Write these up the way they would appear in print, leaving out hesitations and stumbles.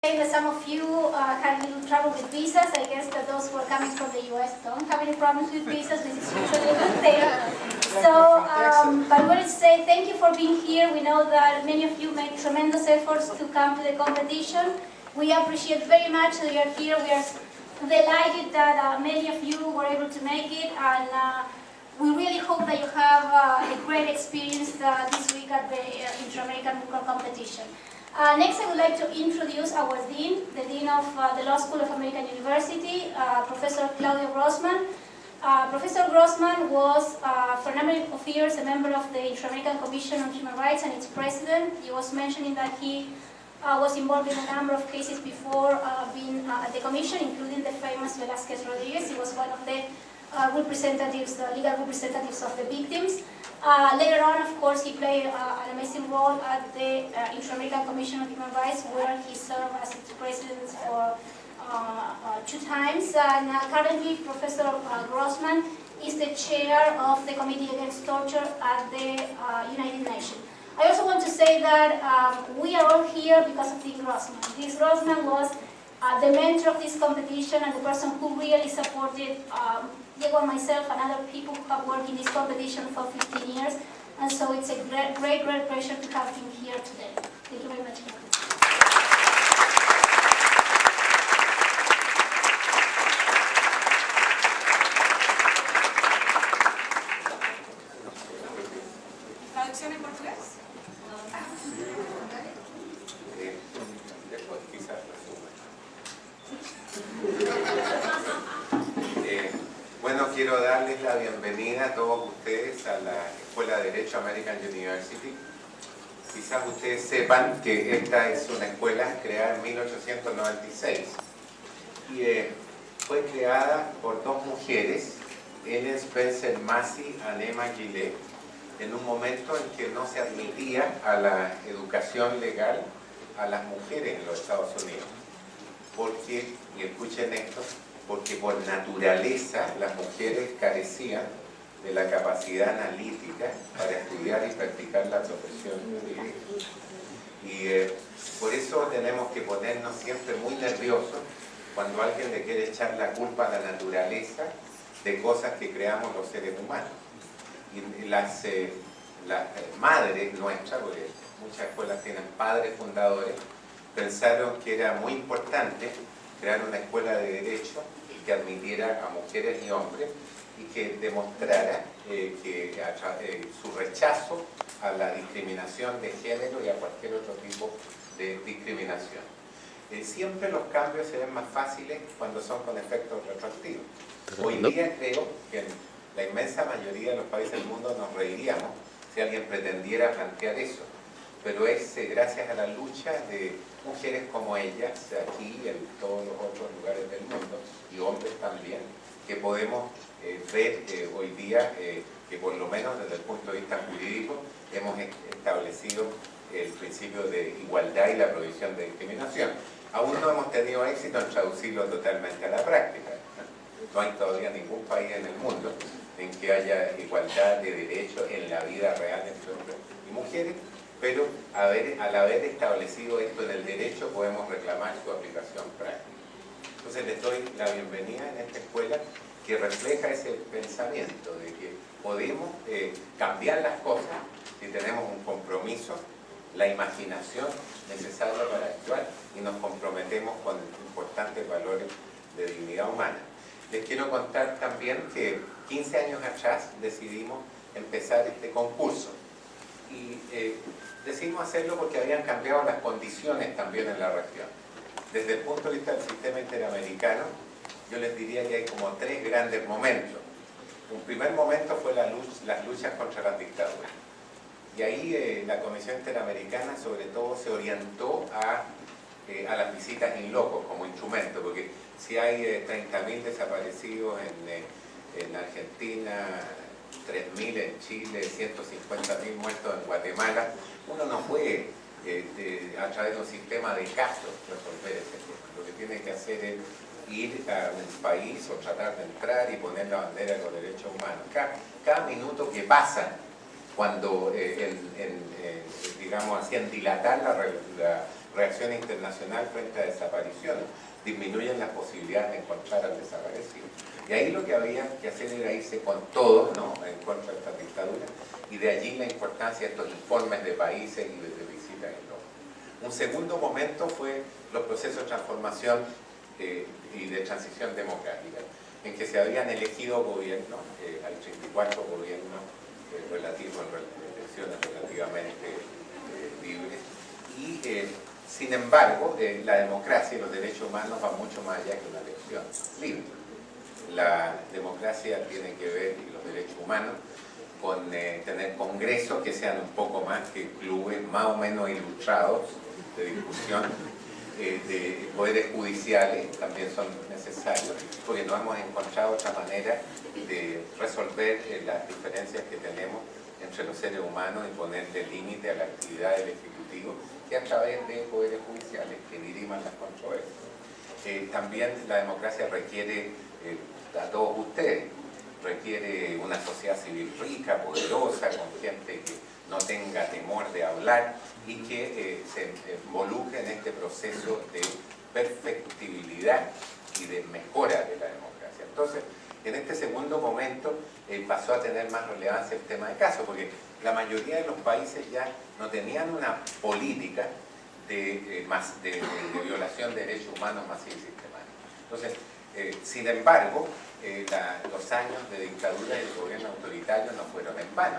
That some of you had a little trouble with visas. I guess that those who are coming from the US don't have any problems with visas. This is usually a good thing. So, but I wanted to say thank you for being here. We know that many of you made tremendous efforts to come to the competition. We appreciate very much that you are here. We are delighted that many of you were able to make it, and we really hope that you have a great experience this week at the Inter-American Book Club competition. Next, I would like to introduce our Dean, the Dean of the Law School of American University, Professor Claudio Grossman. Professor Grossman was, for a number of years, a member of the Inter-American Commission on Human Rights and its president. He was mentioning that he was involved in a number of cases before being at the commission, including the famous Velázquez Rodriguez. He was one of the representatives, the legal representatives of the victims. Later on, of course, he played an amazing role at the Inter-American Commission on Human Rights, where he served as its president for 2 times. And currently, Professor Grossman is the chair of the Committee Against Torture at the United Nations. I also want to say that we are all here because of Dean Grossman. Dean Grossman was the mentor of this competition and the person who really supported Diego and myself and other people who have worked in this competition for 15 years. And so it's a great pleasure to have him here today. Thank you very much. ¿Traducción en portugués? Bueno, quiero darles la bienvenida a todos ustedes a la Escuela de Derecho American University. Quizás ustedes sepan que esta es una escuela creada en 1896 y fue creada por 2 mujeres, Ellen Spencer Massey y Emma Gillette, en un momento en que no se admitía a la educación legal a las mujeres en los Estados Unidos. Porque, y escuchen esto, porque por naturaleza las mujeres carecían de la capacidad analítica para estudiar y practicar la profesión jurídica. Y por eso tenemos que ponernos siempre muy nerviosos cuando alguien le quiere echar la culpa a la naturaleza de cosas que creamos los seres humanos. Y las madres nuestras, porque muchas escuelas tienen padres fundadores, pensaron que era muy importante crear una escuela de derecho que admitiera a mujeres y hombres y que demostrara su rechazo a la discriminación de género y a cualquier otro tipo de discriminación. Siempre los cambios se ven más fáciles cuando son con efectos retroactivos. Hoy día creo que en la inmensa mayoría de los países del mundo nos reiríamos si alguien pretendiera plantear eso, pero es gracias a la lucha de mujeres como ellas, aquí y en todos los otros lugares del mundo, y hombres también, que podemos ver hoy día que por lo menos desde el punto de vista jurídico hemos establecido el principio de igualdad y la prohibición de discriminación. Aún no hemos tenido éxito en traducirlo totalmente a la práctica. No hay todavía ningún país en el mundo en que haya igualdad de derechos en la vida real entre hombres y mujeres, pero al haber establecido esto en el derecho podemos reclamar su aplicación práctica. Entonces les doy la bienvenida en esta escuela que refleja ese pensamiento de que podemos cambiar las cosas si tenemos un compromiso, la imaginación necesaria para actuar y nos comprometemos con importantes valores de dignidad humana. Les quiero contar también que 15 años atrás decidimos empezar este concurso y decidimos hacerlo porque habían cambiado las condiciones también en la región. Desde el punto de vista del sistema interamericano, yo les diría que hay como 3 grandes momentos. Un primer momento fue las luchas contra las dictaduras. Y ahí la Comisión Interamericana sobre todo se orientó a las visitas in loco como instrumento, porque si hay 30.000 desaparecidos en Argentina, 3.000 en Chile, 150.000 muertos en Guatemala, uno no puede a través de un sistema de casos resolver ese tema. Lo que tiene que hacer es ir a un país o tratar de entrar y poner la bandera de los derechos humanos. Cada minuto que pasa cuando digamos así, en dilatar reacción internacional frente a desapariciones, disminuyen las posibilidades de encontrar al desaparecido. Y ahí lo que había que hacer era irse con todo, ¿no?, en contra de esta dictadura, y de allí la importancia de estos informes de países y de visitas en loco. Un segundo momento fue los procesos de transformación y de transición democrática, en que se habían elegido gobiernos, hay 34 gobiernos relativos, elecciones relativamente libres, y sin embargo la democracia y los derechos humanos van mucho más allá que una elección libre. La democracia tiene que ver, y los derechos humanos, con tener congresos que sean un poco más que clubes más o menos ilustrados de discusión, de poderes judiciales también son necesarios, porque no hemos encontrado otra manera de resolver las diferencias que tenemos entre los seres humanos y ponerle límite a la actividad del Ejecutivo que a través de poderes judiciales que diriman las controversias. También la democracia requiere, a todos ustedes, requiere una sociedad civil rica, poderosa, con gente que no tenga temor de hablar y que se involucre en este proceso de perfectibilidad y de mejora de la democracia. Entonces, en este segundo momento pasó a tener más relevancia el tema de casos, porque la mayoría de los países ya no tenían una política de violación de derechos humanos masiva y sistemática. Entonces, sin embargo, los años de dictadura y de gobierno autoritario no fueron en vano,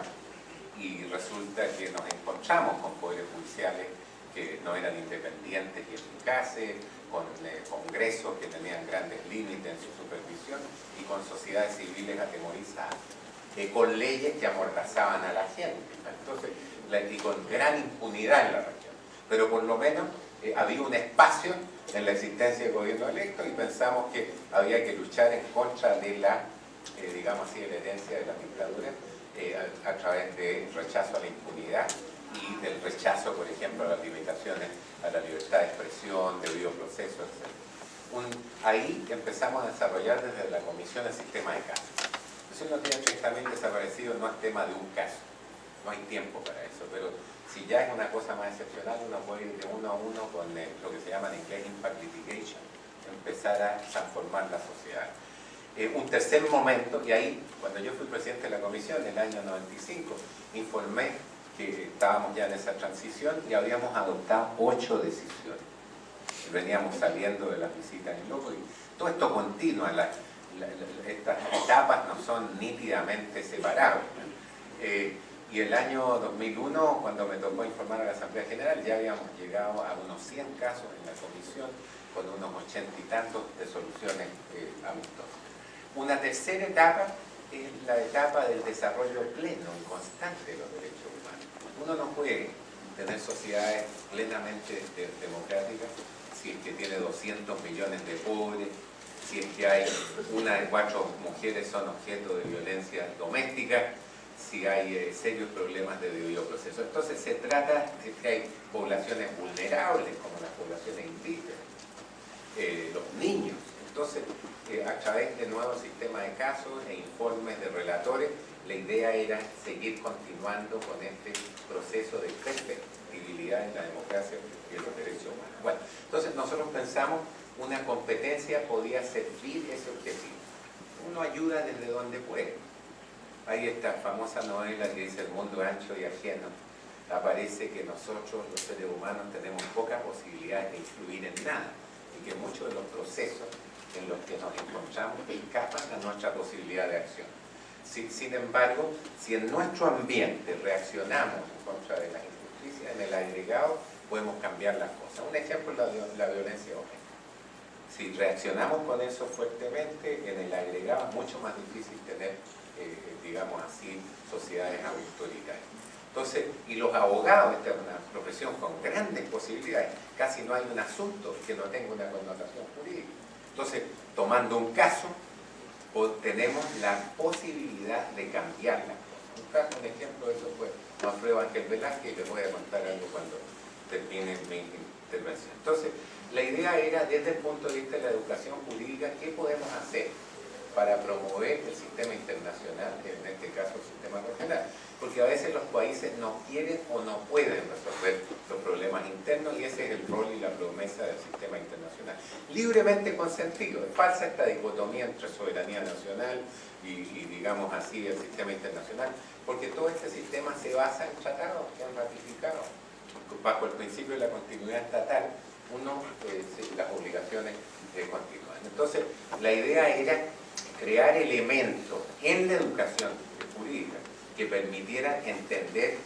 y resulta que nos encontramos con poderes judiciales que no eran independientes y eficaces, con congresos que tenían grandes límites en su supervisión y con sociedades civiles atemorizadas, con leyes que amordazaban a la gente, entonces, y con gran impunidad en la región. Pero por lo menos había un espacio en la existencia del gobierno electo, y pensamos que había que luchar en contra de la, digamos así, de la herencia de la dictadura a través del rechazo a la impunidad y del rechazo, por ejemplo, a las limitaciones a la libertad de expresión, debido proceso, etc. Ahí empezamos a desarrollar desde la Comisión el sistema de casos. Si uno tiene 30.000 desaparecidos, no es tema de un caso, no hay tiempo para eso, pero si ya es una cosa más excepcional, uno puede ir de uno a uno con lo que se llama en inglés impact litigation, empezar a transformar la sociedad. Un tercer momento, y ahí, cuando yo fui presidente de la comisión en el año 95, informé que estábamos ya en esa transición y habíamos adoptado 8 decisiones. Veníamos saliendo de las visitas en loco, y todo esto continúa, estas etapas no son nítidamente separables. Y el año 2001, cuando me tocó informar a la Asamblea General, ya habíamos llegado a unos 100 casos en la comisión, con unos 80 y tantos de soluciones amistosas. Una tercera etapa es la etapa del desarrollo pleno y constante de los derechos humanos. Uno no puede tener sociedades plenamente democráticas si es que tiene 200 millones de pobres, si es que hay 1 de 4 mujeres son objeto de violencia doméstica, si hay serios problemas de debido proceso. Entonces se trata de que hay poblaciones vulnerables, como las poblaciones indígenas, los niños. Entonces, a través de nuevos sistemas de casos e informes de relatores, la idea era seguir continuando con este proceso de perfectibilidad en la democracia y en los derechos humanos. Bueno, entonces nosotros pensamos una competencia podía servir ese objetivo. Uno ayuda desde donde puede. Hay esta famosa novela que dice El mundo ancho y ajeno. Aparece que nosotros, los seres humanos, tenemos pocas posibilidades de influir en nada, y que muchos de los procesos en los que nos encontramos escapan a nuestra posibilidad de acción. Sin embargo, si en nuestro ambiente reaccionamos en contra de las injusticias, en el agregado podemos cambiar las cosas. Un ejemplo es la violencia doméstica. Si reaccionamos con eso fuertemente, en el agregado es mucho más difícil tener, digamos así, sociedades autoritarias. Entonces, y los abogados, esta es una profesión con grandes posibilidades, casi no hay un asunto que no tenga una connotación jurídica. Entonces, tomando un caso, tenemos la posibilidad de cambiar las cosas. Un ejemplo de eso fue Alfredo Ángel Velázquez, y les voy a contar algo cuando termine mi intervención. Entonces, la idea era, desde el punto de vista de la educación jurídica, ¿qué podemos hacer para promover el sistema internacional, en este caso el sistema regional, porque a veces los países no quieren o no pueden resolver los problemas internos y ese es el rol y la promesa del sistema internacional. Libremente consentido, es falsa esta dicotomía entre soberanía nacional y digamos así, el sistema internacional, porque todo este sistema se basa en tratados que han ratificado bajo el principio de la continuidad estatal, las obligaciones continúan. Entonces, la idea era crear elementos en la educación jurídica que permitieran entender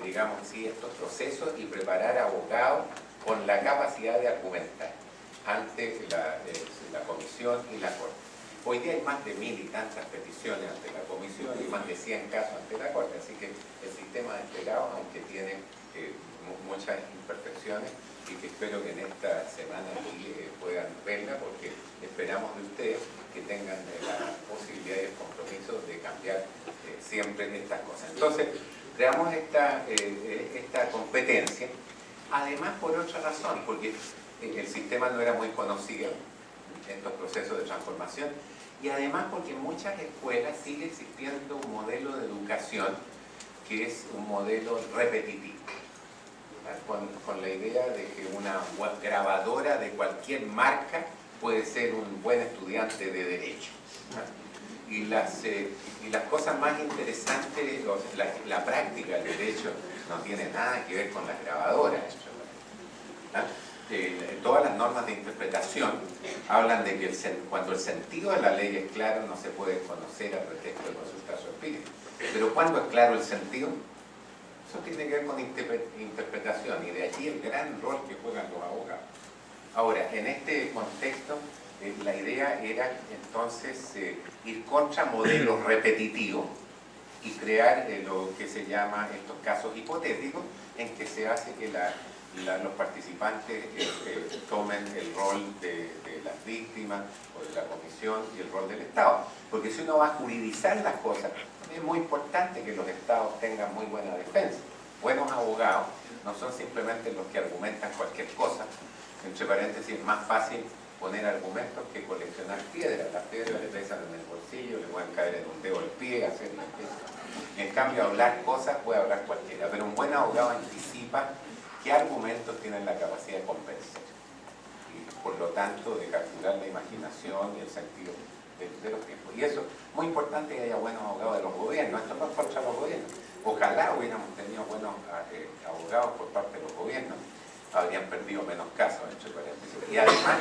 digamos así, estos procesos y preparar abogados con la capacidad de argumentar ante la comisión y la corte. Hoy día hay más de 1000 y tantas peticiones ante la comisión y más de 100 casos ante la corte, así que el sistema desplegado, aunque tiene muchas imperfecciones, y que espero que en esta semana aquí puedan verla, porque esperamos de ustedes que tengan la posibilidad y el compromiso de cambiar siempre estas cosas. Entonces, creamos esta competencia, además por otra razón, porque el sistema no era muy conocido en estos procesos de transformación, y además porque en muchas escuelas sigue existiendo un modelo de educación que es un modelo repetitivo. Con la idea de que una grabadora de cualquier marca puede ser un buen estudiante de Derecho. Y las cosas más interesantes, la práctica del Derecho no tiene nada que ver con las grabadoras. Todas las normas de interpretación hablan de que cuando el sentido de la ley es claro no se puede conocer al pretexto de consultar su espíritu. Pero cuando es claro el sentido, eso tiene que ver con interpretación, y de allí el gran rol que juegan los abogados. Ahora, en este contexto, la idea era entonces ir contra modelos repetitivos y crear lo que se llama estos casos hipotéticos, en que se hace que los participantes tomen el rol de las víctimas o de la comisión y el rol del Estado. Porque si uno va a juridizar las cosas, es muy importante que los estados tengan muy buena defensa. Buenos abogados no son simplemente los que argumentan cualquier cosa. Entre paréntesis, es más fácil poner argumentos que coleccionar piedras. Las piedras le pesan en el bolsillo, le pueden caer en un dedo del pie, hacer limpieza. En cambio, hablar cosas puede hablar cualquiera, pero un buen abogado anticipa qué argumentos tienen la capacidad de convencer. Y por lo tanto, de capturar la imaginación y el sentido de los tiempos. Y eso, muy importante que haya buenos abogados de los gobiernos. Esto no es contra los gobiernos. Ojalá hubiéramos tenido buenos abogados por parte de los gobiernos. Habrían perdido menos casos, entre paréntesis. Y además,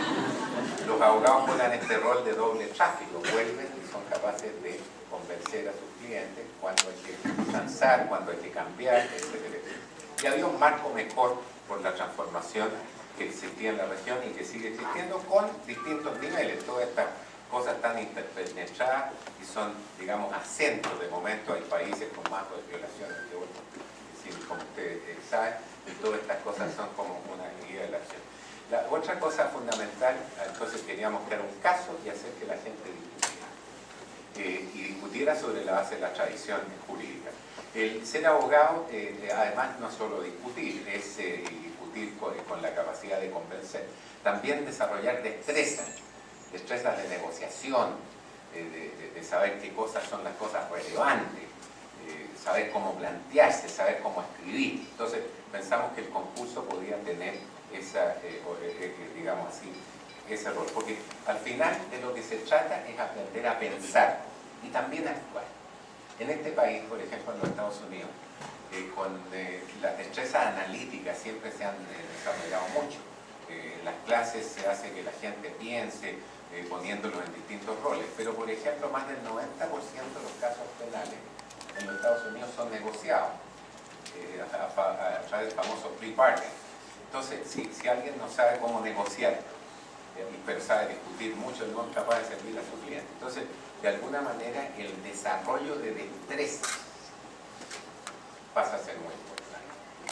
los abogados juegan este rol de doble tráfico. Vuelven y son capaces de convencer a sus clientes cuando hay que lanzar, cuando hay que cambiar, etc. Y había un marco mejor por la transformación que existía en la región y que sigue existiendo con distintos niveles. Todas estas cosas tan interpenetradas y son, digamos, acentos. De momento hay países con más violaciones que otros, como ustedes saben, y todas estas cosas son como una guía de la acción. La otra cosa fundamental, entonces queríamos crear un caso y hacer que la gente discutiera. Y discutiera sobre la base de la tradición jurídica. El ser abogado, además, no solo discutir, es discutir con la capacidad de convencer. También desarrollar destrezas de negociación, de saber qué cosas son las cosas relevantes, saber cómo plantearse, saber cómo escribir. Entonces pensamos que el concurso podía tener digamos así, ese rol, porque al final de lo que se trata es aprender a pensar y también a actuar. En este país, por ejemplo en los Estados Unidos, con las destrezas analíticas siempre se han desarrollado mucho. En las clases se hace que la gente piense, poniéndolos en distintos roles, pero por ejemplo más del 90% de los casos penales en los Estados Unidos son negociados a través del famoso plea bargain. Entonces, si alguien no sabe cómo negociar, pero sabe discutir mucho, no es capaz de servir a su cliente. Entonces, de alguna manera, el desarrollo de destrezas pasa a ser muy importante.